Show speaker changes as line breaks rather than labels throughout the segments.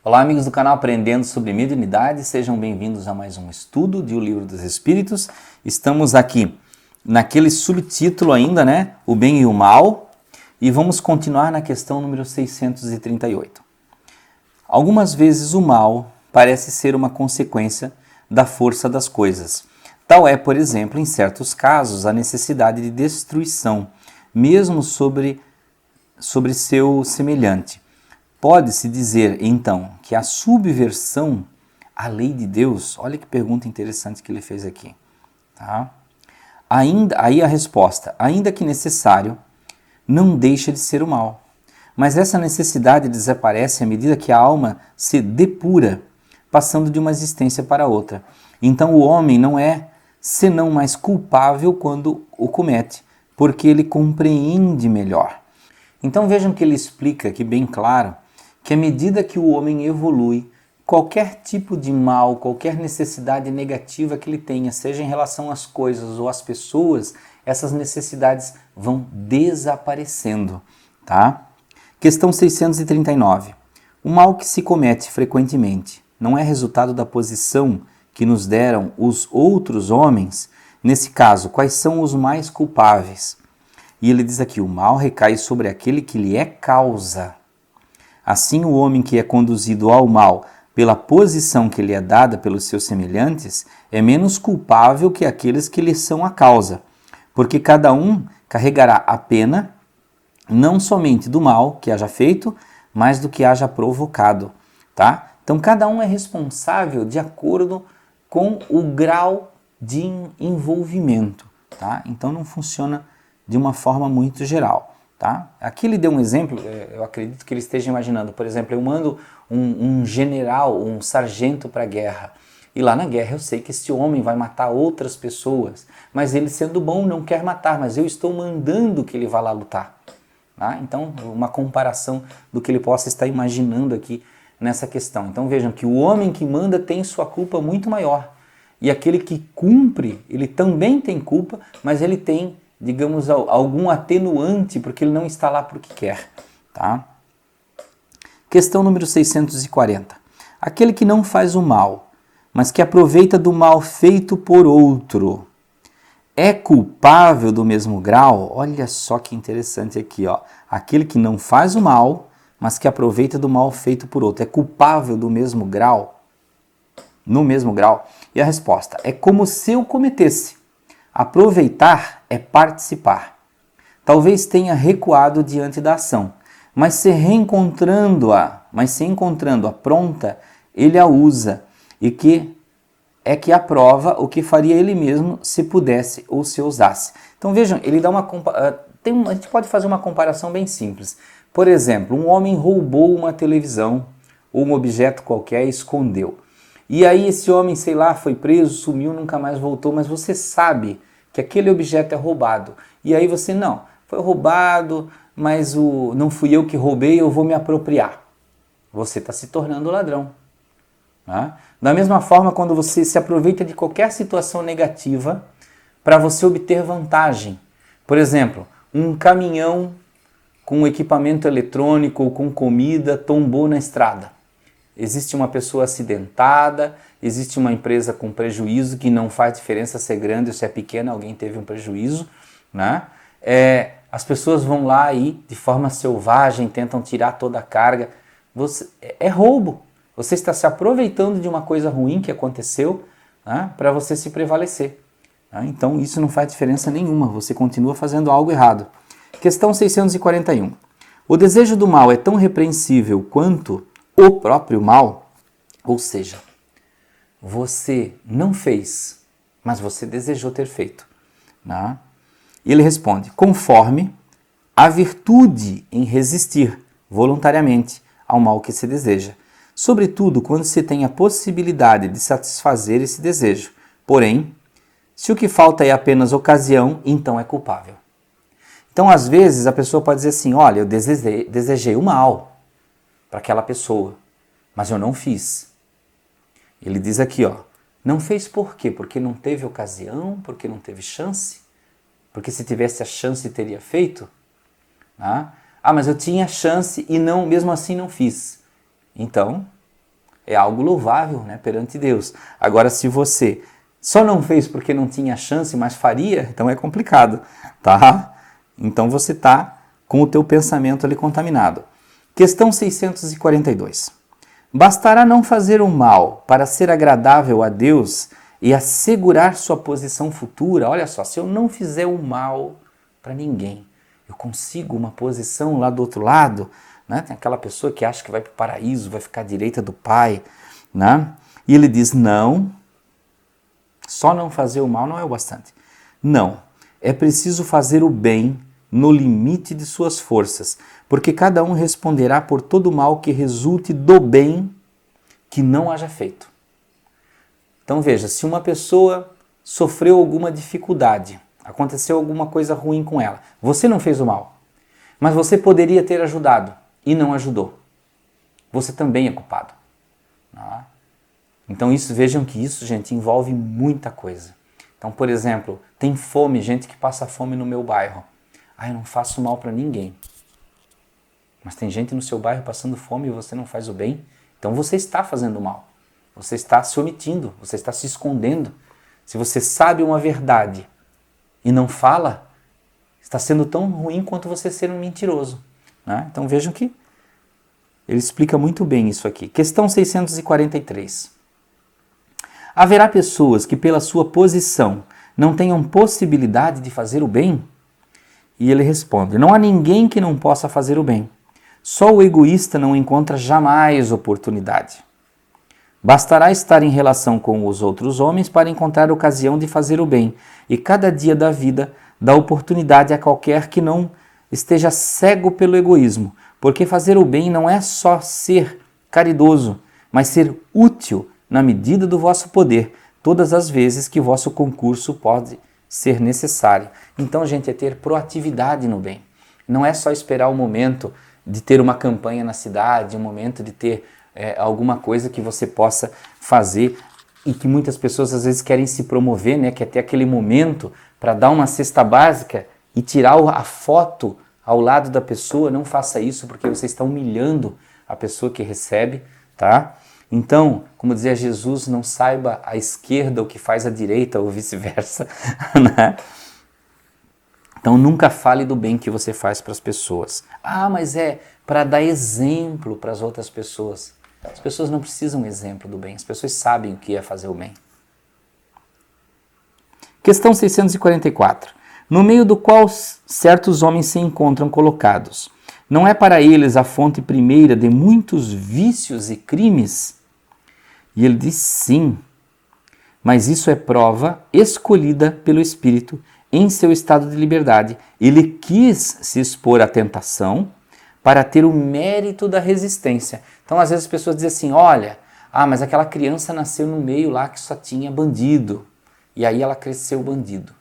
Olá, amigos do canal Aprendendo sobre Mediunidade, sejam bem-vindos a mais um estudo de O Livro dos Espíritos. Estamos aqui naquele subtítulo ainda, né? O bem e o mal, e vamos continuar na questão número 638. Algumas vezes o mal parece ser uma consequência da força das coisas. Tal é, por exemplo, em certos casos, a necessidade de destruição, mesmo sobre seu semelhante. Pode-se dizer, então, que a subversão à lei de Deus, olha que pergunta interessante que ele fez aqui, tá? Aí a resposta, ainda que necessário, não deixa de ser o mal. Mas essa necessidade desaparece à medida que a alma se depura, passando de uma existência para outra. Então o homem não é senão mais culpável quando o comete, porque ele compreende melhor. Então vejam que ele explica aqui bem claro que à medida que o homem evolui, qualquer tipo de mal, qualquer necessidade negativa que ele tenha, seja em relação às coisas ou às pessoas, essas necessidades vão desaparecendo, tá? Questão 639. O mal que se comete frequentemente não é resultado da posição que nos deram os outros homens? Nesse caso, quais são os mais culpáveis? E ele diz aqui, o mal recai sobre aquele que lhe é causa. Assim, o homem que é conduzido ao mal pela posição que lhe é dada pelos seus semelhantes é menos culpável que aqueles que lhe são a causa, porque cada um carregará a pena não somente do mal que haja feito, mas do que haja provocado, tá? Então, cada um é responsável de acordo com o grau de envolvimento, tá? Então, não funciona de uma forma muito geral. Tá? Aqui ele deu um exemplo, eu acredito que ele esteja imaginando, por exemplo, eu mando um general, um sargento para a guerra, e lá na guerra eu sei que esse homem vai matar outras pessoas, mas ele sendo bom não quer matar, mas eu estou mandando que ele vá lá lutar. Tá? Então, uma comparação do que ele possa estar imaginando aqui nessa questão. Então vejam que o homem que manda tem sua culpa muito maior, e aquele que cumpre, ele também tem culpa, mas ele tem, digamos, algum atenuante, porque ele não está lá porque quer, tá? Questão número 640. Aquele que não faz o mal, mas que aproveita do mal feito por outro, é culpável do mesmo grau? Olha só que interessante aqui, ó. Aquele que não faz o mal, mas que aproveita do mal feito por outro, é culpável do mesmo grau? No mesmo grau? E a resposta, é como se eu cometesse. Aproveitar é participar. Talvez tenha recuado diante da ação, mas se encontrando-a pronta, ele a usa, e que aprova o que faria ele mesmo se pudesse ou se ousasse. Então vejam, ele dá a gente pode fazer uma comparação bem simples. Por exemplo, um homem roubou uma televisão ou um objeto qualquer e escondeu. E aí esse homem, sei lá, foi preso, sumiu, nunca mais voltou, mas você sabe que aquele objeto é roubado. E aí você, não, foi roubado, mas não fui eu que roubei, eu vou me apropriar. Você está se tornando ladrão. Tá? Da mesma forma, quando você se aproveita de qualquer situação negativa para você obter vantagem. Por exemplo, um caminhão com equipamento eletrônico ou com comida tombou na estrada. Existe uma pessoa acidentada, existe uma empresa com prejuízo, que não faz diferença se é grande ou se é pequena, alguém teve um prejuízo, né? As pessoas vão lá e, de forma selvagem, tentam tirar toda a carga. É roubo. Você está se aproveitando de uma coisa ruim que aconteceu, né, para você se prevalecer. Né? Então isso não faz diferença nenhuma, você continua fazendo algo errado. Questão 641. O desejo do mal é tão repreensível quanto o próprio mal? Ou seja, você não fez, mas você desejou ter feito. Né? E ele responde, conforme a virtude em resistir voluntariamente ao mal que se deseja, sobretudo quando se tem a possibilidade de satisfazer esse desejo. Porém, se o que falta é apenas ocasião, então é culpável. Então, às vezes, a pessoa pode dizer assim, olha, eu desejei o mal para aquela pessoa, mas eu não fiz. Ele diz aqui, ó, não fez por quê? Porque não teve ocasião, porque não teve chance? Porque se tivesse a chance teria feito? Ah, mas eu tinha chance e não, mesmo assim não fiz. Então, é algo louvável, né, perante Deus. Agora, se você só não fez porque não tinha chance, mas faria, então é complicado, tá? Então você está com o teu pensamento ali contaminado. Questão 642. Bastará não fazer o mal para ser agradável a Deus e assegurar sua posição futura? Olha só, se eu não fizer o mal para ninguém, eu consigo uma posição lá do outro lado, né? Tem aquela pessoa que acha que vai para o paraíso, vai ficar à direita do Pai, né? E ele diz, não, só não fazer o mal não é o bastante. Não, é preciso fazer o bem no limite de suas forças, porque cada um responderá por todo o mal que resulte do bem que não haja feito. Então veja, se uma pessoa sofreu alguma dificuldade, aconteceu alguma coisa ruim com ela, você não fez o mal, mas você poderia ter ajudado e não ajudou. Você também é culpado. Então vejam que isso, gente, envolve muita coisa. Então, por exemplo, tem fome, gente que passa fome no meu bairro. Eu não faço mal para ninguém. Mas tem gente no seu bairro passando fome e você não faz o bem. Então você está fazendo mal. Você está se omitindo, você está se escondendo. Se você sabe uma verdade e não fala, está sendo tão ruim quanto você ser um mentiroso. Né? Então vejam que ele explica muito bem isso aqui. Questão 643. Haverá pessoas que pela sua posição não tenham possibilidade de fazer o bem? E ele responde, não há ninguém que não possa fazer o bem. Só o egoísta não encontra jamais oportunidade. Bastará estar em relação com os outros homens para encontrar ocasião de fazer o bem, e cada dia da vida dá oportunidade a qualquer que não esteja cego pelo egoísmo, porque fazer o bem não é só ser caridoso, mas ser útil na medida do vosso poder, todas as vezes que vosso concurso pode ser necessário. Então, gente, é ter proatividade no bem. Não é só esperar o momento de ter uma campanha na cidade, um momento de ter alguma coisa que você possa fazer e que muitas pessoas às vezes querem se promover, né? Quer ter aquele momento para dar uma cesta básica e tirar a foto ao lado da pessoa. Não faça isso porque você está humilhando a pessoa que recebe, tá? Então, como dizia Jesus, não saiba a esquerda o que faz a direita ou vice-versa, né? Então, nunca fale do bem que você faz para as pessoas. Mas é para dar exemplo para as outras pessoas. As pessoas não precisam exemplo do bem, as pessoas sabem o que é fazer o bem. Questão 644. No meio do qual certos homens se encontram colocados, não é para eles a fonte primeira de muitos vícios e crimes? E ele diz sim, mas isso é prova escolhida pelo Espírito em seu estado de liberdade. Ele quis se expor à tentação para ter o mérito da resistência. Então, às vezes as pessoas dizem assim, olha, mas aquela criança nasceu no meio lá que só tinha bandido, e aí ela cresceu bandido.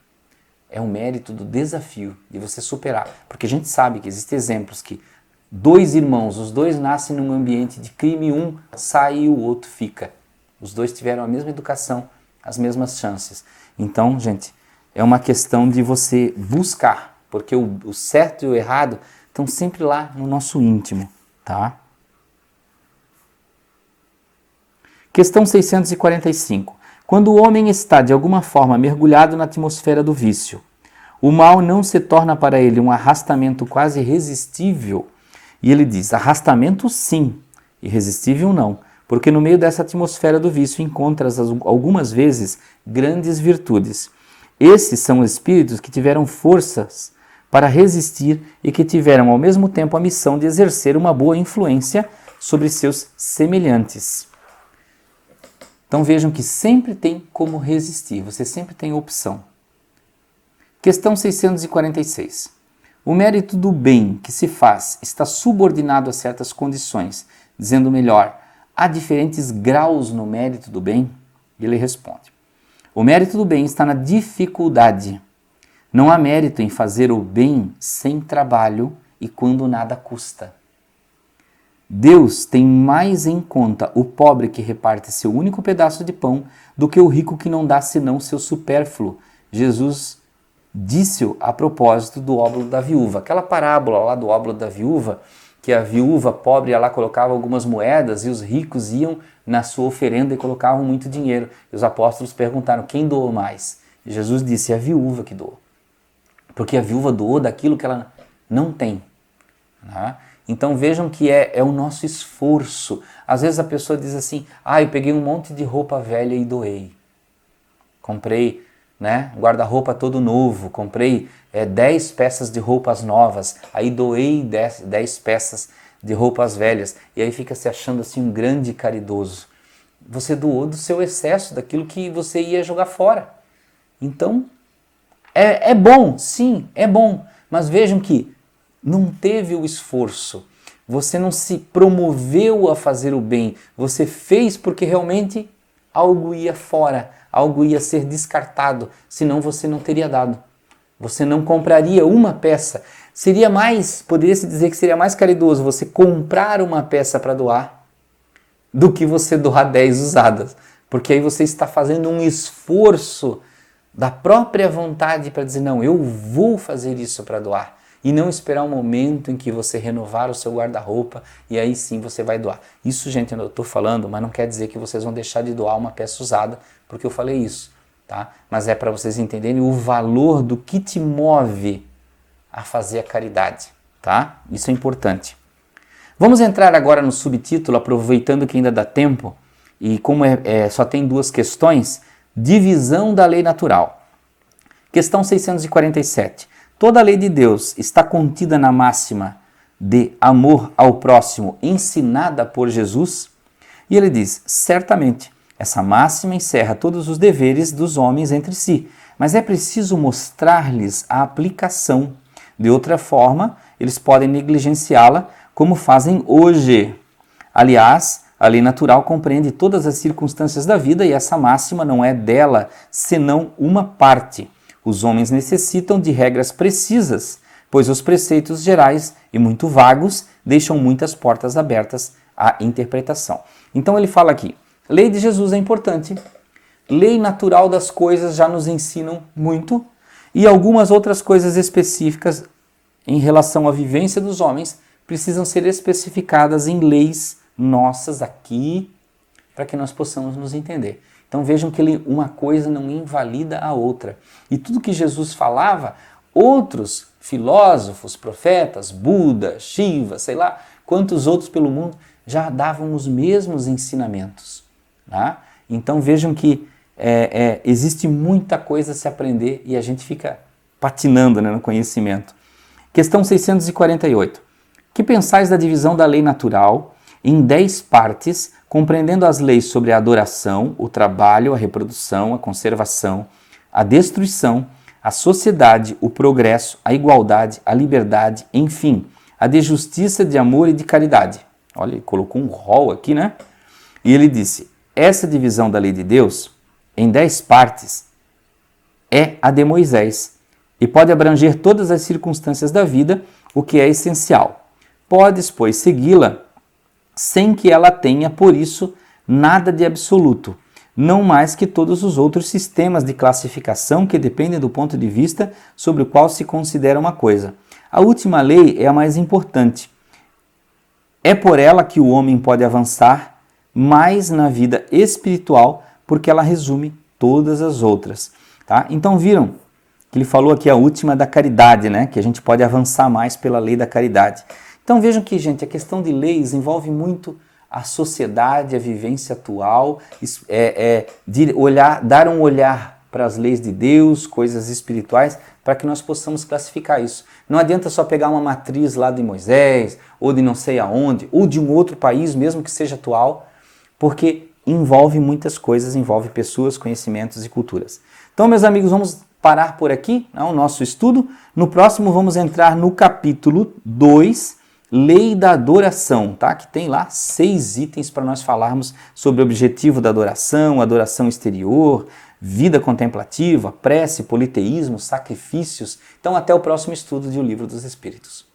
É o mérito do desafio de você superar, porque a gente sabe que existem exemplos que dois irmãos, os dois nascem num ambiente de crime, um sai e o outro fica. Os dois tiveram a mesma educação, as mesmas chances. Então, gente, é uma questão de você buscar, porque o certo e o errado estão sempre lá no nosso íntimo, tá? Questão 645. Quando o homem está de alguma forma mergulhado na atmosfera do vício, o mal não se torna para ele um arrastamento quase irresistível? E ele diz, arrastamento sim, irresistível não, porque no meio dessa atmosfera do vício encontras algumas vezes grandes virtudes. Esses são espíritos que tiveram forças para resistir e que tiveram ao mesmo tempo a missão de exercer uma boa influência sobre seus semelhantes. Então vejam que sempre tem como resistir, você sempre tem opção. Questão 646. O mérito do bem que se faz está subordinado a certas condições, dizendo melhor, há diferentes graus no mérito do bem? E ele responde, o mérito do bem está na dificuldade. Não há mérito em fazer o bem sem trabalho e quando nada custa. Deus tem mais em conta o pobre que reparte seu único pedaço de pão do que o rico que não dá senão seu supérfluo. Jesus disse-o a propósito do óbolo da viúva. Aquela parábola lá do óbolo da viúva que a viúva pobre ia lá, colocava algumas moedas e os ricos iam na sua oferenda e colocavam muito dinheiro. E os apóstolos perguntaram, quem doou mais? E Jesus disse, a viúva que doou. Porque a viúva doou daquilo que ela não tem. Né? Então vejam que é o nosso esforço. Às vezes a pessoa diz assim, eu peguei um monte de roupa velha e doei. Comprei um guarda-roupa todo novo, comprei 10 peças de roupas novas, aí doei 10 peças de roupas velhas, e aí fica se achando assim um grande caridoso. Você doou do seu excesso, daquilo que você ia jogar fora. Então, é bom, sim, é bom, mas vejam que não teve o esforço, você não se promoveu a fazer o bem, você fez porque realmente algo ia fora, algo ia ser descartado, senão você não teria dado. Você não compraria uma peça. Poderia-se dizer que seria mais caridoso você comprar uma peça para doar do que você doar 10 usadas. Porque aí você está fazendo um esforço da própria vontade para dizer, não, eu vou fazer isso para doar. E não esperar um momento em que você renovar o seu guarda-roupa e aí sim você vai doar. Isso, gente, eu estou falando, mas não quer dizer que vocês vão deixar de doar uma peça usada, porque eu falei isso, tá? Mas é para vocês entenderem o valor do que te move a fazer a caridade, tá? Isso é importante. Vamos entrar agora no subtítulo, aproveitando que ainda dá tempo, e como só tem 2 questões, divisão da lei natural. Questão 647. Toda a lei de Deus está contida na máxima de amor ao próximo ensinada por Jesus? E ele diz, certamente, essa máxima encerra todos os deveres dos homens entre si, mas é preciso mostrar-lhes a aplicação. De outra forma, eles podem negligenciá-la como fazem hoje. Aliás, a lei natural compreende todas as circunstâncias da vida e essa máxima não é dela, senão uma parte. Os homens necessitam de regras precisas, pois os preceitos gerais e muito vagos deixam muitas portas abertas à interpretação. Então ele fala aqui, lei de Jesus é importante, lei natural das coisas já nos ensinam muito, e algumas outras coisas específicas em relação à vivência dos homens precisam ser especificadas em leis nossas aqui, para que nós possamos nos entender. Então vejam que uma coisa não invalida a outra. E tudo que Jesus falava, outros filósofos, profetas, Buda, Shiva, sei lá, quantos outros pelo mundo já davam os mesmos ensinamentos. Tá? Então vejam que existe muita coisa a se aprender e a gente fica patinando, no conhecimento. Questão 648. Que pensais da divisão da lei natural em 10 partes, compreendendo as leis sobre a adoração, o trabalho, a reprodução, a conservação, a destruição, a sociedade, o progresso, a igualdade, a liberdade, enfim, a de justiça, de amor e de caridade? Olha, ele colocou um rol aqui, né? E ele disse, essa divisão da lei de Deus, em 10 partes, é a de Moisés, e pode abranger todas as circunstâncias da vida, o que é essencial. Podes, pois, segui-la sem que ela tenha, por isso, nada de absoluto, não mais que todos os outros sistemas de classificação que dependem do ponto de vista sobre o qual se considera uma coisa. A última lei é a mais importante. É por ela que o homem pode avançar mais na vida espiritual, porque ela resume todas as outras. Tá? Então viram que ele falou aqui a última da caridade, né? Que a gente pode avançar mais pela lei da caridade. Então vejam que, gente, a questão de leis envolve muito a sociedade, a vivência atual, dar um olhar para as leis de Deus, coisas espirituais, para que nós possamos classificar isso. Não adianta só pegar uma matriz lá de Moisés, ou de não sei aonde, ou de um outro país, mesmo que seja atual, porque envolve muitas coisas, envolve pessoas, conhecimentos e culturas. Então, meus amigos, vamos parar por aqui, o nosso estudo. No próximo vamos entrar no capítulo 2, Lei da Adoração, tá? Que tem lá 6 itens para nós falarmos sobre o objetivo da adoração, adoração exterior, vida contemplativa, prece, politeísmo, sacrifícios. Então até o próximo estudo de O Livro dos Espíritos.